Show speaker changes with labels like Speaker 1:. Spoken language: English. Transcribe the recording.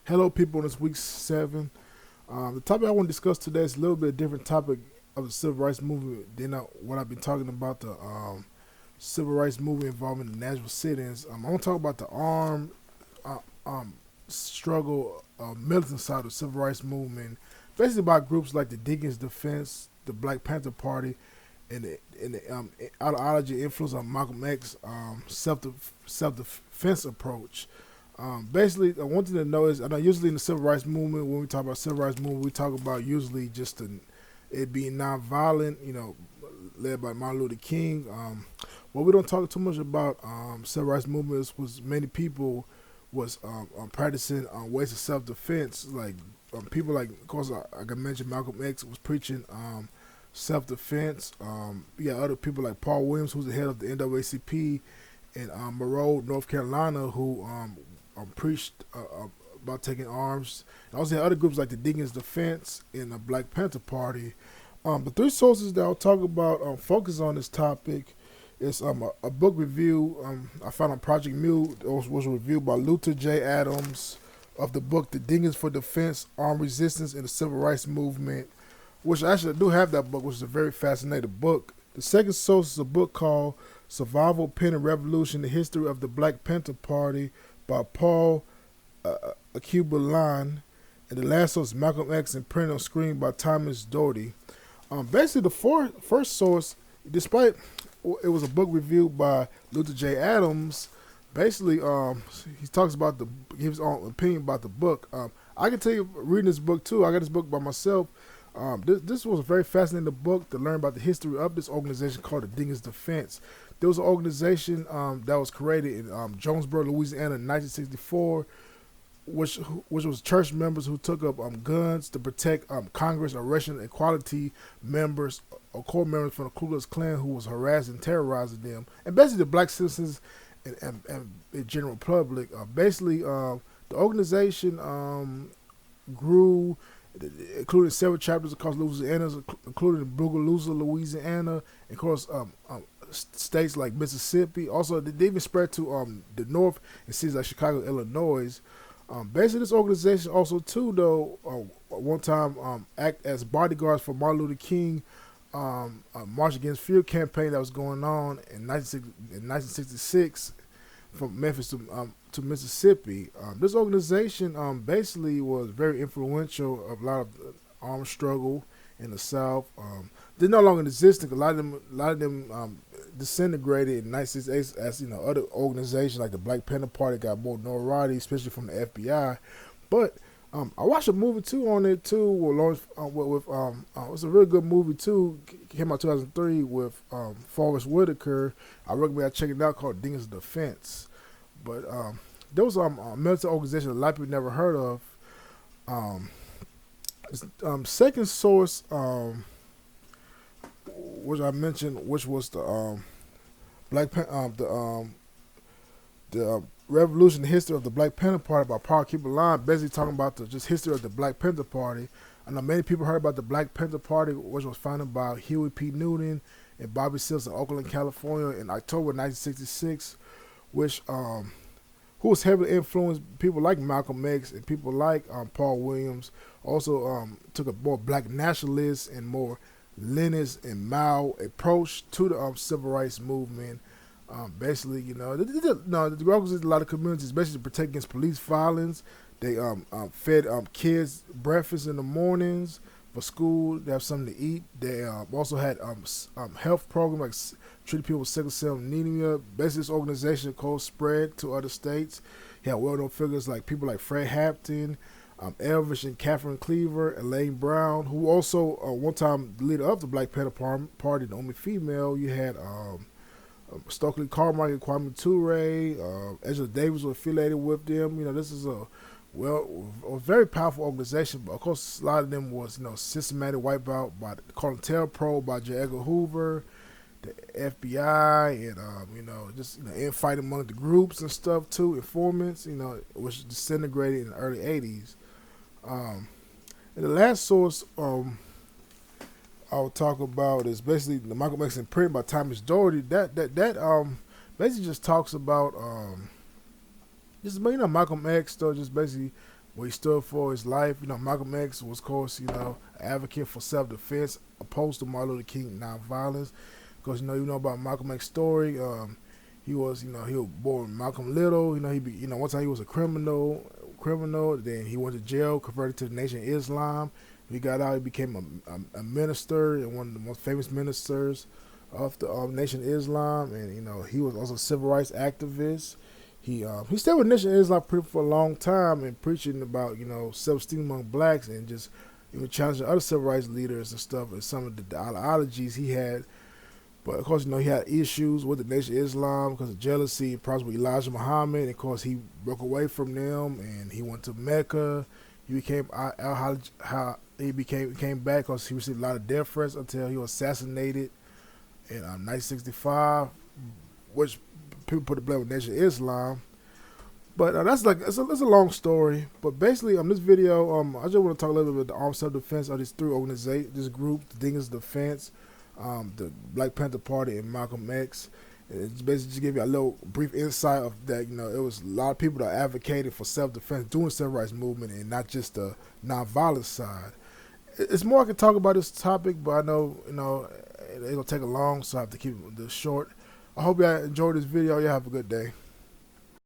Speaker 1: Hello, people. On this week 7, the topic I want to discuss today is a little bit different topic of the civil rights movement than what I've been talking about the civil rights movement involving the national sit-ins. I want to talk about the armed uh, um, struggle, militant side of the civil rights movement, basically by groups like the Deacons of Defense, the Black Panther Party, and the ideology influence on Malcolm X self defense approach. Basically, one thing to know is, I know usually in the civil rights movement, when we talk about civil rights movement, we talk about usually just it being nonviolent, led by Martin Luther King. What we don't talk too much about civil rights movements was many people was practicing ways of self defense, like people like, of course, like I mentioned, Malcolm X was preaching self defense. You got other people like Paul Williams, who's the head of the NAACP in Monroe, North Carolina, who preached about taking arms. And also had other groups like the Deacons of Defense and the Black Panther Party. The three sources that I'll talk about focus on this topic is a book review I found on Project Mule. It was reviewed by Luther J. Adams of the book The Deacons for Defense, Armed Resistance in the Civil Rights Movement, which actually I do have that book, which is a very fascinating book. The second source is a book called Survival, Pen and Revolution, The History of the Black Panther Party by Paul Akubulan. And the last source is Malcolm X and Print on Screen by Thomas Doherty. Basically, the first source, despite it was a book reviewed by Luther J. Adams, basically he talks about his own opinion about the book. I can tell you, reading this book too, I got this book by myself. This was a very fascinating book to learn about the history of this organization called the Deacons of Defense. There was an organization that was created in Jonesboro, Louisiana in 1964, which was church members who took up guns to protect Congress or racial equality members or core members from the Ku Klux Klan who was harassing and terrorizing them, and basically the black citizens and the general public. The organization grew, including several chapters across Louisiana, including Bogalusa, Louisiana, and of course states like Mississippi. Also, they even spread to the north in cities like Chicago, Illinois. Basically, this organization also too, though, one time act as bodyguards for Martin Luther King March Against Fear campaign that was going on in 1966 from Memphis to Mississippi. This organization basically was very influential of a lot of armed struggle in the South. They're no longer existing. A lot of them disintegrated in 1968 as other organizations like the Black Panther Party got more notoriety, especially from the FBI. But I watched a movie too on it too. It's a really good movie too. Came out 2003 with Forrest Whitaker. I recommend checking it out, called Deacons of Defense. But there was a military organization a lot of people never heard of. Second source, which I mentioned, which was the Revolution, the History of the Black Panther Party by Paul Keeper-Line, basically talking about the just history of the Black Panther Party. I know many people heard about the Black Panther Party, which was founded by Huey P. Newton and Bobby Seals in Oakland, California in October 1966, which who was heavily influenced people like Malcolm X and people like Paul Williams. Also took a more black nationalist and more Leninist and Mao approach to the civil rights movement. Basically, the organized a lot of communities, basically to protect against police violence. They fed kids breakfast in the mornings for school. They have something to eat. They also had health programs like treating people with sickle cell anemia. Basically, this organization called spread to other states. You had well-known figures like people like Fred Hampton, Elvis and Catherine Cleaver, Elaine Brown, who also one time the leader of the Black Panther Party, the only female. You had Stokely Carmichael, Kwame Ture, Angela Davis was affiliated with them. This is a very powerful organization, but of course a lot of them was systematic wipeout by the COINTELPRO, by J. Edgar Hoover, the FBI, and just infighting among the groups and stuff too, informants, which disintegrated in the early '80s. And the last source I'll talk about is basically the Malcolm X in Print by Thomas Doherty. That basically just talks about just Malcolm X, though, just basically what he stood for his life. Malcolm X was, of course, an advocate for self-defense, opposed to Martin Luther King nonviolence. Because you know about Malcolm X's story. He was born Malcolm Little. One time he was a criminal. Then he went to jail, converted to the Nation of Islam. He got out. He became a minister and one of the most famous ministers of the Nation of Islam. And he was also a civil rights activist. He stayed with Nation of Islam for a long time and preaching about self-esteem among blacks and just challenging other civil rights leaders and stuff and some of the ideologies he had. But of course, he had issues with the Nation of Islam because of jealousy and problems with Elijah Muhammad. And of course, he broke away from them and he went to Mecca. He became came back because he received a lot of death threats until he was assassinated in 1965, which people put the blame on Nation of Islam. But it's a long story. But basically, this video, I just want to talk a little bit about the armed self-defense of these three organizations, this group, the Deacons of Defense, the Black Panther Party, and Malcolm X. It's basically just give you a little brief insight of that. It was a lot of people that advocated for self-defense, doing civil rights movement, and not just the non-violent side. It's more I can talk about this topic, but I know it's gonna take a long, so I have to keep this short. I hope y'all enjoyed this video. Y'all have a good day.